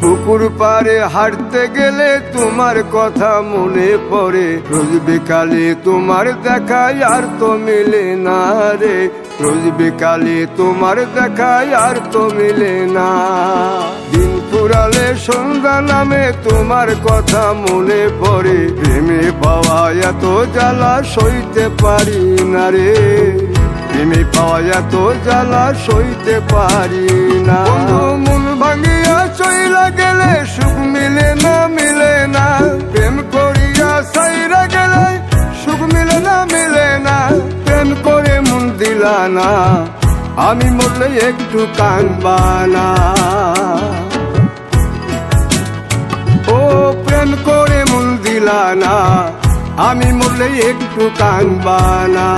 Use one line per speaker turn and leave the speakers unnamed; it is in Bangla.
পুকুর পাড়ে হাঁটতে গেলে তোমার কথা মনে পড়ে, রোজ বিকালে তোমার দেখা আর তো মিলে না রে, রোজ বিকালে তোমার দেখা আর তো মিলে না। দিন ফুরালে সন্ধ্যা নামে তোমার কথা মনে পড়ে, প্রেমে পাওয়া এত জ্বালা সইতে পারি না রে, প্রেমে পাওয়া এত জ্বালা সইতে পারি না। মন ভাঙিয়া চইলা গেলে সুখ মিলে না, মিলে না, প্রেম করিয়া সাইরা গেলে সুখ মিলে না, মিলে না, প্রেম করে মন দিলা না, আমি মরলে একটু কাঁদবা না। ও প্রেম করে মন দিলা না, আমি মরলে একটু কাঁদবা না।